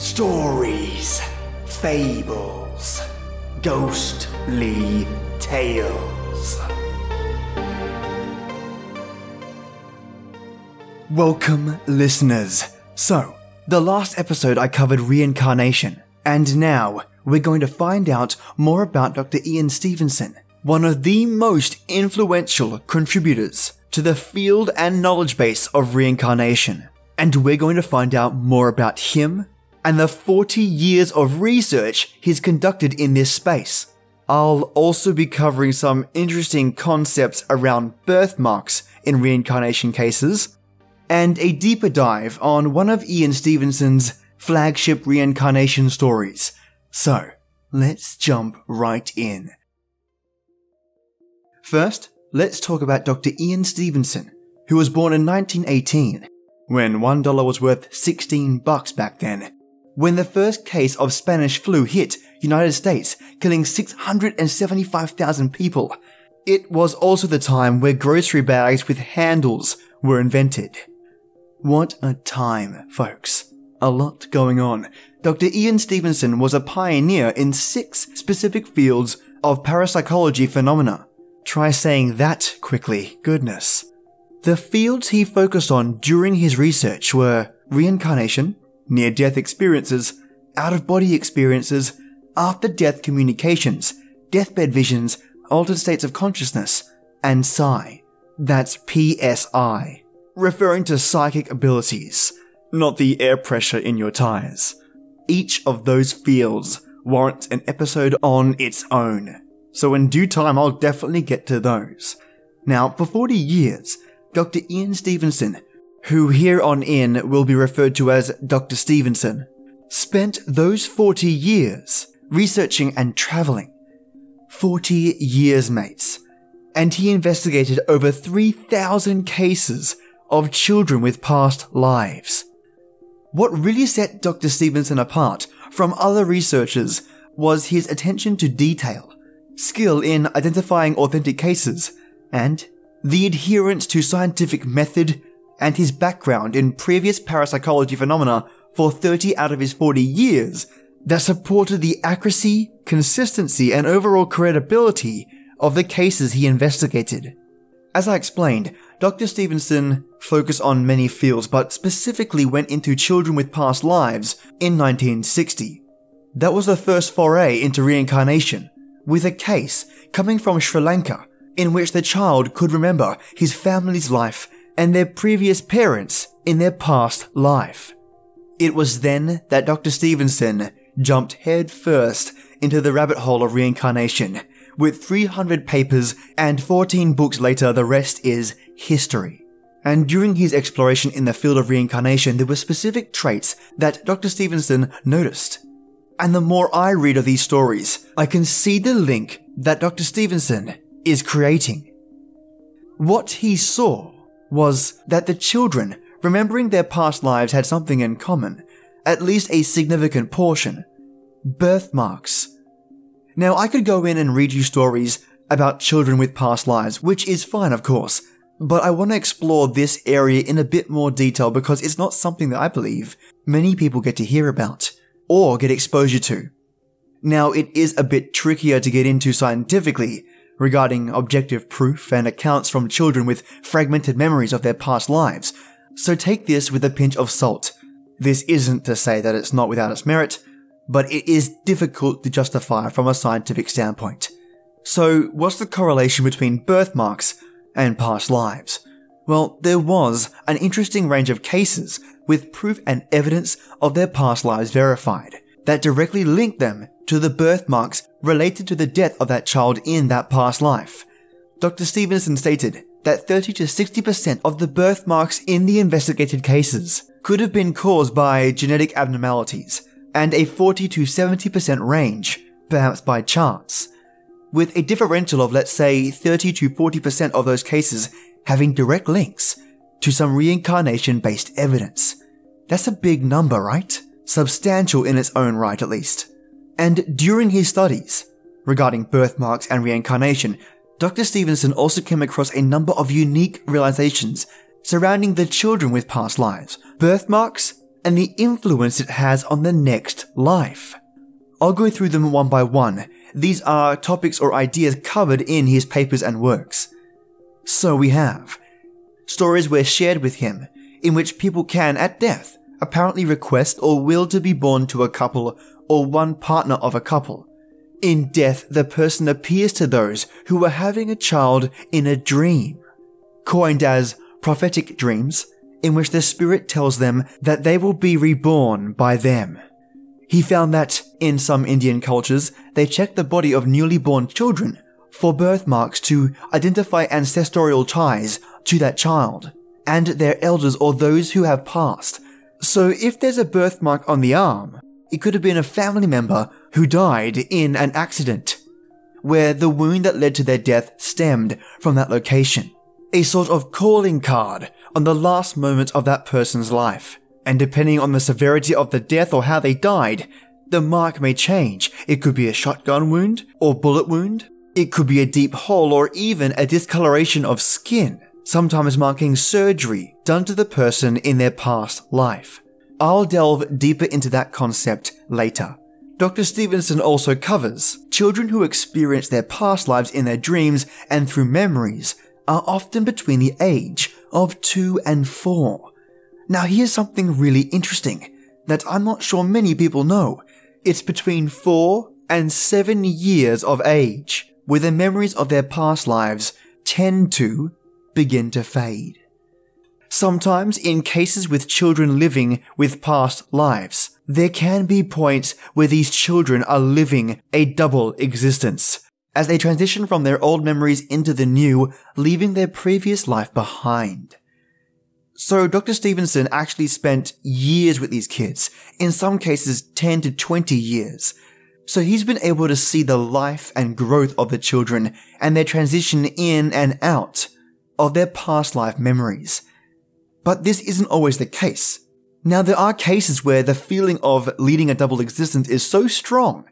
Stories, fables, ghostly tales. Welcome, listeners. So, the last episode I covered reincarnation, and now we're going to find out more about Dr. Ian Stevenson, one of the most influential contributors to the field and knowledge base of reincarnation. And we're going to find out more about him and the 40 years of research he's conducted in this space. I'll also be covering some interesting concepts around birthmarks in reincarnation cases, and a deeper dive on one of Ian Stevenson's flagship reincarnation stories. So, let's jump right in. First, let's talk about Dr. Ian Stevenson, who was born in 1918, when $1 was worth $16 back then, when the first case of Spanish flu hit United States, killing 675,000 people. It was also the time where grocery bags with handles were invented. What a time, folks. A lot going on. Dr. Ian Stevenson was a pioneer in 6 specific fields of parapsychology phenomena. Try saying that quickly, goodness. The fields he focused on during his research were reincarnation, near-death experiences, out-of-body experiences, after-death communications, deathbed visions, altered states of consciousness, and psi. That's PSI, referring to psychic abilities, not the air pressure in your tires. Each of those fields warrants an episode on its own, so in due time I'll definitely get to those. Now, for 40 years, Dr. Ian Stevenson, who here on in will be referred to as Dr. Stevenson, spent those 40 years researching and traveling. 40 years, mates. And he investigated over 3,000 cases of children with past lives. What really set Dr. Stevenson apart from other researchers was his attention to detail, skill in identifying authentic cases, and the adherence to scientific method, and his background in previous parapsychology phenomena for 30 out of his 40 years that supported the accuracy, consistency, and overall credibility of the cases he investigated. As I explained, Dr. Stevenson focused on many fields, but specifically went into children with past lives in 1960. That was the first foray into reincarnation, with a case coming from Sri Lanka in which the child could remember his family's life and their previous parents in their past life. It was then that Dr. Stevenson jumped headfirst into the rabbit hole of reincarnation. With 300 papers and 14 books later, the rest is history. And during his exploration in the field of reincarnation, there were specific traits that Dr. Stevenson noticed. And the more I read of these stories, I can see the link that Dr. Stevenson is creating. What he saw was that the children remembering their past lives had something in common, at least a significant portion: birthmarks. Now, I could go in and read you stories about children with past lives, which is fine, of course, but I want to explore this area in a bit more detail because it's not something that I believe many people get to hear about or get exposure to. Now, it is a bit trickier to get into scientifically regarding objective proof and accounts from children with fragmented memories of their past lives, so take this with a pinch of salt. This isn't to say that it's not without its merit, but it is difficult to justify from a scientific standpoint. So, what's the correlation between birthmarks and past lives? Well, there was an interesting range of cases with proof and evidence of their past lives verified that directly linked them to the birthmarks related to the death of that child in that past life. Dr. Stevenson stated that 30 to 60% of the birthmarks in the investigated cases could have been caused by genetic abnormalities, and a 40 to 70% range, perhaps by chance, with a differential of, let's say, 30 to 40% of those cases having direct links to some reincarnation-based evidence. That's a big number, right? Substantial in its own right, at least. And during his studies regarding birthmarks and reincarnation, Dr. Stevenson also came across a number of unique realizations surrounding the children with past lives, birthmarks, and the influence it has on the next life. I'll go through them one by one. These are topics or ideas covered in his papers and works. So we have stories were shared with him, in which people can, at death, apparently request or will to be born to a couple or one partner of a couple. In death, the person appears to those who were having a child in a dream, coined as prophetic dreams, in which the spirit tells them that they will be reborn by them. He found that, in some Indian cultures, they check the body of newly born children for birthmarks to identify ancestral ties to that child and their elders or those who have passed. So if there's a birthmark on the arm, it could have been a family member who died in an accident, where the wound that led to their death stemmed from that location. A sort of calling card on the last moment of that person's life. And depending on the severity of the death or how they died, the mark may change. It could be a shotgun wound or bullet wound. It could be a deep hole or even a discoloration of skin, sometimes marking surgery done to the person in their past life. I'll delve deeper into that concept later. Dr. Stevenson also covers children who experience their past lives in their dreams and through memories are often between the age of 2 and 4. Now here's something really interesting that I'm not sure many people know. It's between 4 and 7 years of age where the memories of their past lives tend to begin to fade. Sometimes in cases with children living with past lives, there can be points where these children are living a double existence, as they transition from their old memories into the new, leaving their previous life behind. So Dr. Stevenson actually spent years with these kids, in some cases 10 to 20 years. So he's been able to see the life and growth of the children and their transition in and out of their past life memories. But this isn't always the case. Now there are cases where the feeling of leading a double existence is so strong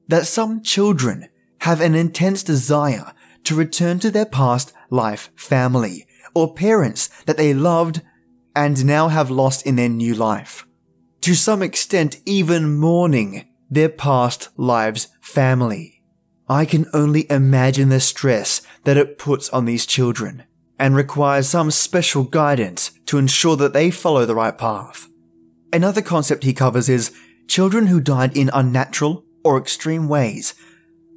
that some children have an intense desire to return to their past life family or parents that they loved and now have lost in their new life. To some extent, even mourning their past lives family. I can only imagine the stress that it puts on these children and requires some special guidance to ensure that they follow the right path. Another concept he covers is children who died in unnatural or extreme ways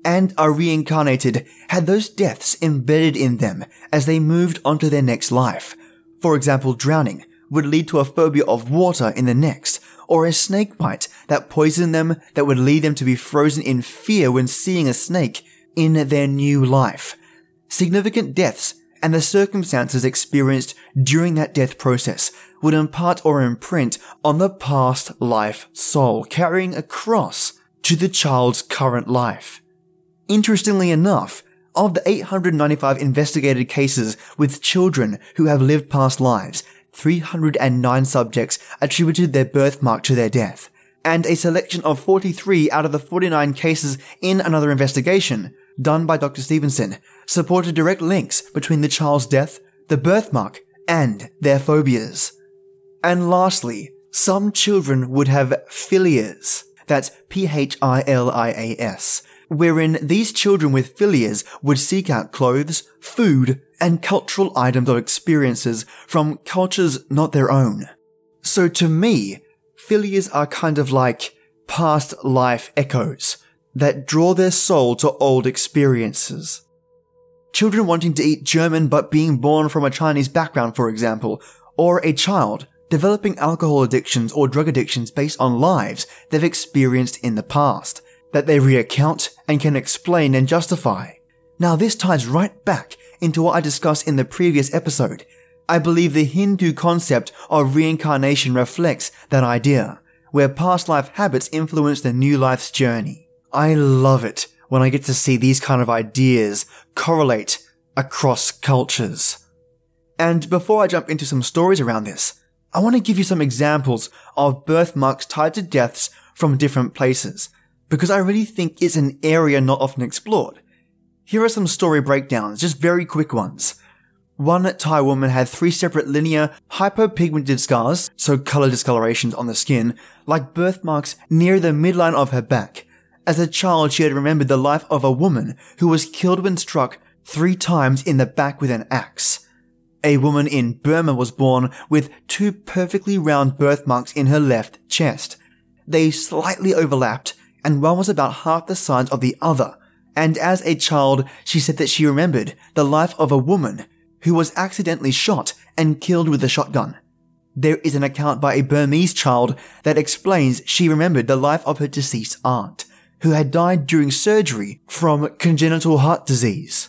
and are reincarnated had those deaths embedded in them as they moved on to their next life. For example, drowning would lead to a phobia of water in the next, or a snake bite that poisoned them that would lead them to be frozen in fear when seeing a snake in their new life. Significant deaths and the circumstances experienced during that death process would impart or imprint on the past life soul, carrying across to the child's current life. Interestingly enough, of the 895 investigated cases with children who have lived past lives, 309 subjects attributed their birthmark to their death, and a selection of 43 out of the 49 cases in another investigation done by Dr. Stevenson supported direct links between the child's death, the birthmark, and their phobias. And lastly, some children would have philias, that's Philias, wherein these children with philias would seek out clothes, food, and cultural items or experiences from cultures not their own. So to me, philias are kind of like past life echoes that draw their soul to old experiences. Children wanting to eat German but being born from a Chinese background, for example, or a child developing alcohol addictions or drug addictions based on lives they've experienced in the past, that they recount and can explain and justify. Now this ties right back into what I discussed in the previous episode. I believe the Hindu concept of reincarnation reflects that idea, where past life habits influence the new life's journey. I love it when I get to see these kind of ideas correlate across cultures. And before I jump into some stories around this, I want to give you some examples of birthmarks tied to deaths from different places, because I really think it's an area not often explored. Here are some story breakdowns, just very quick ones. One Thai woman had 3 separate linear, hypopigmented scars, so color discolorations on the skin, like birthmarks near the midline of her back. As a child, she had remembered the life of a woman who was killed when struck 3 times in the back with an axe. A woman in Burma was born with 2 perfectly round birthmarks in her left chest. They slightly overlapped, and one was about half the size of the other, and as a child, she said that she remembered the life of a woman who was accidentally shot and killed with a shotgun. There is an account by a Burmese child that explains she remembered the life of her deceased aunt, who had died during surgery from congenital heart disease.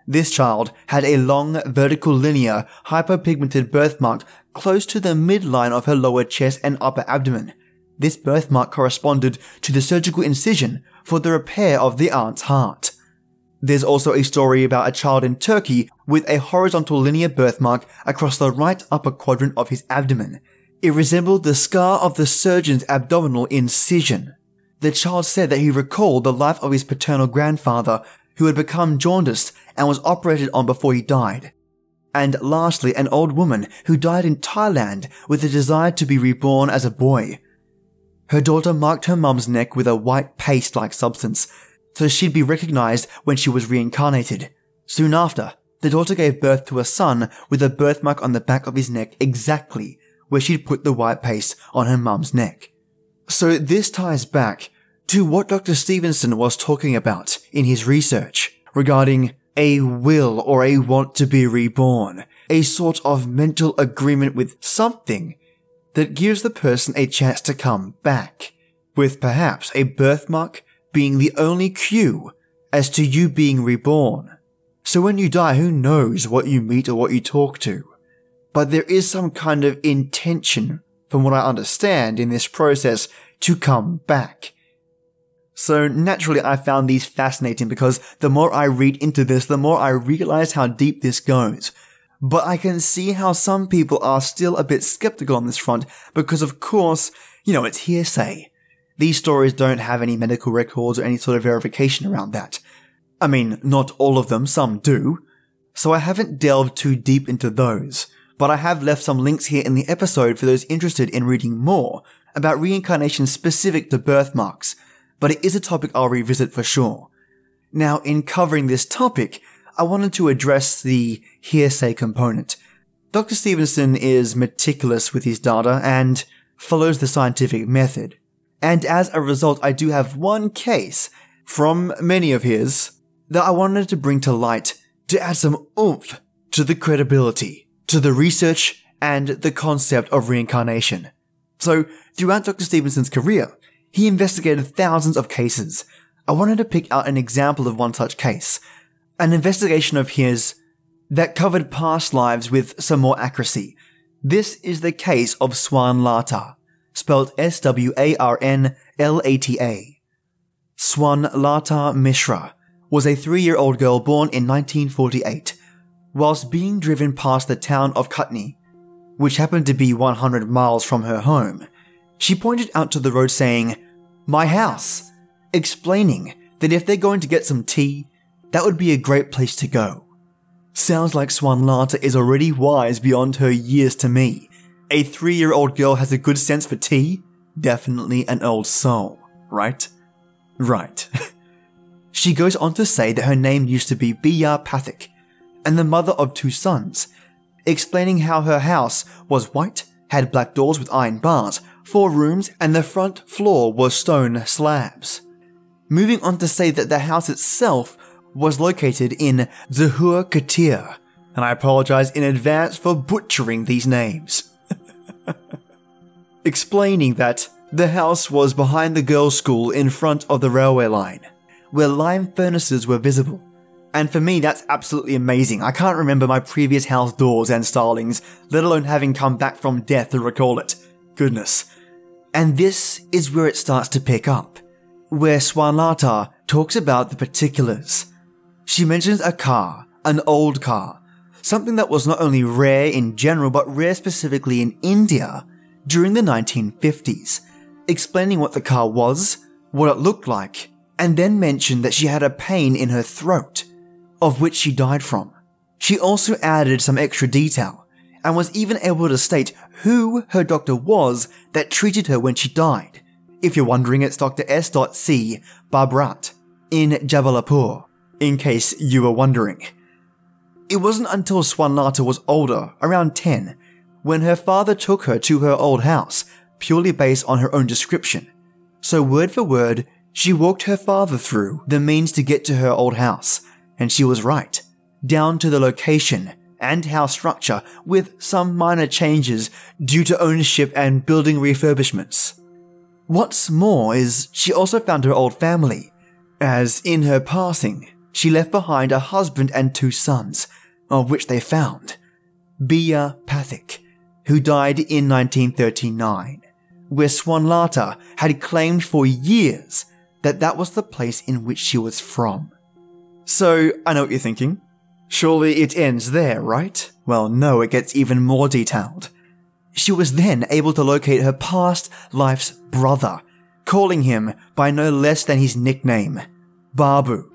This child had a long, vertical linear, hypopigmented birthmark close to the midline of her lower chest and upper abdomen. This birthmark corresponded to the surgical incision for the repair of the aunt's heart. There's also a story about a child in Turkey with a horizontal linear birthmark across the right upper quadrant of his abdomen. It resembled the scar of the surgeon's abdominal incision. The child said that he recalled the life of his paternal grandfather, who had become jaundiced and was operated on before he died. And lastly, an old woman who died in Thailand with a desire to be reborn as a boy. Her daughter marked her mum's neck with a white paste-like substance, so she'd be recognized when she was reincarnated. Soon after, the daughter gave birth to a son with a birthmark on the back of his neck exactly where she'd put the white paste on her mum's neck. So this ties back to what Dr. Stevenson was talking about in his research regarding a will or a want to be reborn, a sort of mental agreement with something that gives the person a chance to come back, with perhaps a birthmark being the only cue as to you being reborn. So when you die, who knows what you meet or what you talk to? But there is some kind of intention, from what I understand in this process, to come back. So naturally I found these fascinating because the more I read into this, the more I realize how deep this goes. But I can see how some people are still a bit skeptical on this front because of course, it's hearsay. These stories don't have any medical records or any sort of verification around that. I mean, not all of them, some do. So I haven't delved too deep into those, but I have left some links here in the episode for those interested in reading more about reincarnation specific to birthmarks, but it is a topic I'll revisit for sure. Now, in covering this topic, I wanted to address the hearsay component. Dr. Stevenson is meticulous with his data and follows the scientific method. And as a result, I do have one case from many of his that I wanted to bring to light to add some oomph to the credibility, to the research, and the concept of reincarnation. So, throughout Dr. Stevenson's career, he investigated thousands of cases. I wanted to pick out an example of one such case, an investigation of his that covered past lives with some more accuracy. This is the case of Swarnlata, spelled Swarnlata. Swarnlata Mishra was a 3-year-old girl born in 1948, whilst being driven past the town of Kutni, which happened to be 100 miles from her home. She pointed out to the road saying, "My house," explaining that if they're going to get some tea, that would be a great place to go. Sounds like Swarnlata is already wise beyond her years to me. A 3-year-old girl has a good sense for tea? Definitely an old soul, right? Right. She goes on to say that her name used to be Biya Pathik, and the mother of 2 sons, explaining how her house was white, had black doors with iron bars, 4 rooms, and the front floor was stone slabs. Moving on to say that the house itself was located in Zahur Katir, and I apologize in advance for butchering these names. Explaining that the house was behind the girls' school in front of the railway line, where lime furnaces were visible. And for me, that's absolutely amazing. I can't remember my previous house doors and stylings, let alone having come back from death to recall it. Goodness. And this is where it starts to pick up, where Swarnlata talks about the particulars. She mentions a car, an old car, something that was not only rare in general but rare specifically in India during the 1950s, explaining what the car was, what it looked like, and then mentioned that she had a pain in her throat, of which she died from. She also added some extra detail, and was even able to state who her doctor was that treated her when she died. If you're wondering, it's Dr. S.C. Barbrat in Jabalpur, in case you were wondering. It wasn't until Swarnlata was older, around 10, when her father took her to her old house, purely based on her own description. So word for word, she walked her father through the means to get to her old house, and she was right, down to the location and house structure, with some minor changes due to ownership and building refurbishments. What's more is she also found her old family, as in her passing, she left behind a husband and 2 sons, of which they found Bia Pathik, who died in 1939, where Swarnlata had claimed for years that that was the place in which she was from. So, I know what you're thinking. Surely it ends there, right? Well, no, it gets even more detailed. She was then able to locate her past life's brother, calling him by no less than his nickname, Babu.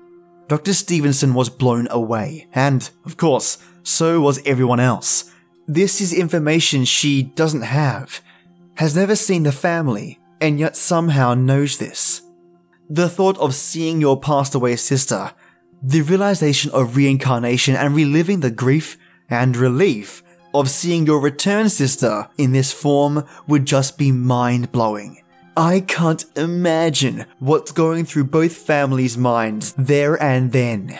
Dr. Stevenson was blown away, and, of course, so was everyone else. This is information she doesn't have, has never seen the family, and yet somehow knows this. The thought of seeing your passed away sister, the realization of reincarnation and reliving the grief and relief of seeing your returned sister in this form would just be mind-blowing. I can't imagine what's going through both families' minds there and then.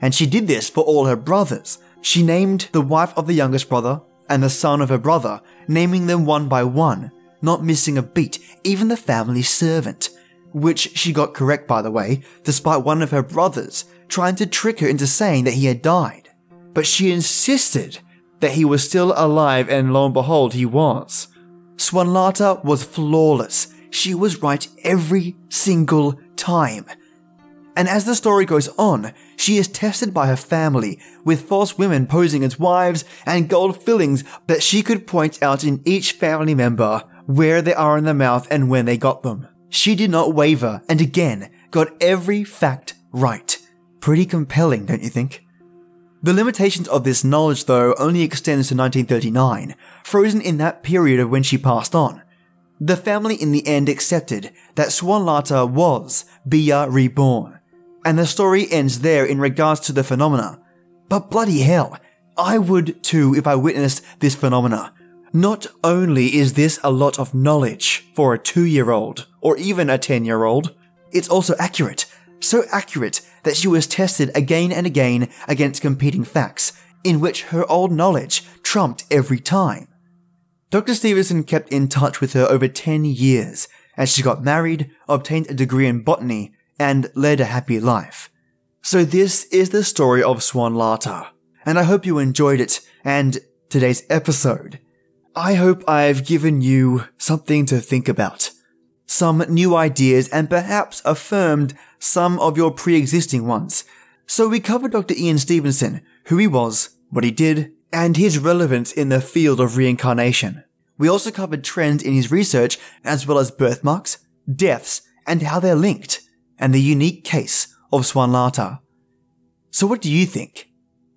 And she did this for all her brothers. She named the wife of the youngest brother and the son of her brother, naming them one by one, not missing a beat, even the family servant. Which she got correct, by the way, despite one of her brothers trying to trick her into saying that he had died. But she insisted that he was still alive, and lo and behold, he was. Swarnlata was flawless. She was right every single time. And as the story goes on, she is tested by her family with false women posing as wives and gold fillings that she could point out in each family member where they are in the mouth and when they got them. She did not waver, and again, got every fact right. Pretty compelling, don't you think? The limitations of this knowledge, though, only extends to 1939, frozen in that period of when she passed on. The family in the end accepted that Swarnlata was Bia reborn, and the story ends there in regards to the phenomena. But bloody hell, I would too if I witnessed this phenomena. Not only is this a lot of knowledge for a 2-year-old, or even a 10-year-old, it's also accurate. So accurate that she was tested again and again against competing facts, in which her old knowledge trumped every time. Dr. Stevenson kept in touch with her over 10 years, as she got married, obtained a degree in botany, and led a happy life. So this is the story of Swarnlata, and I hope you enjoyed it, and today's episode. I hope I've given you something to think about, some new ideas, and perhaps affirmed some of your pre-existing ones. So we covered Dr. Ian Stevenson, who he was, what he did, and his relevance in the field of reincarnation. We also covered trends in his research, as well as birthmarks, deaths, and how they're linked, and the unique case of Swarnlata. So what do you think?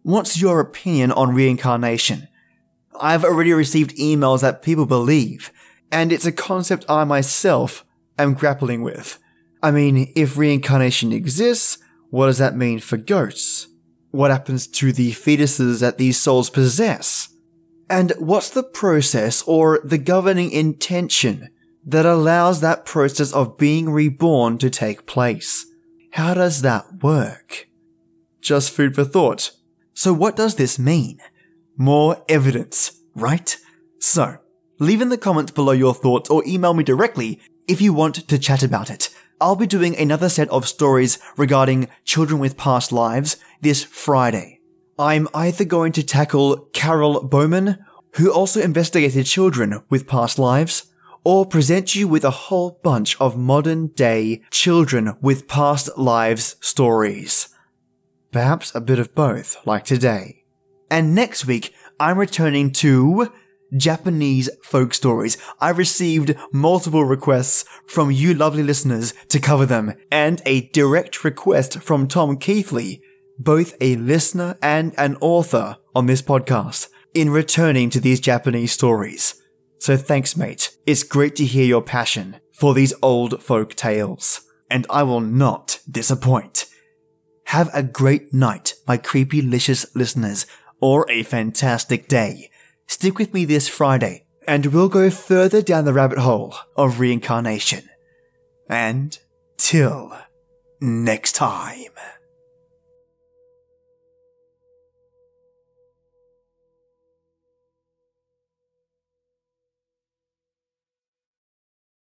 What's your opinion on reincarnation? I've already received emails that people believe, and it's a concept I myself am grappling with. I mean, if reincarnation exists, what does that mean for ghosts? What happens to the fetuses that these souls possess? And what's the process or the governing intention that allows that process of being reborn to take place? How does that work? Just food for thought. So what does this mean? More evidence, right? So, leave in the comments below your thoughts or email me directly if you want to chat about it. I'll be doing another set of stories regarding children with past lives this Friday. I'm either going to tackle Carol Bowman, who also investigated children with past lives, or present you with a whole bunch of modern day children with past lives stories. Perhaps a bit of both, like today. And next week, I'm returning to Japanese folk stories. I received multiple requests from you lovely listeners to cover them, and a direct request from Tom Keithley both a listener and an author on this podcast, in returning to these Japanese stories. So thanks, mate. It's great to hear your passion for these old folk tales, and I will not disappoint. Have a great night, my creepy-licious listeners, or a fantastic day. Stick with me this Friday, and we'll go further down the rabbit hole of reincarnation. And till next time.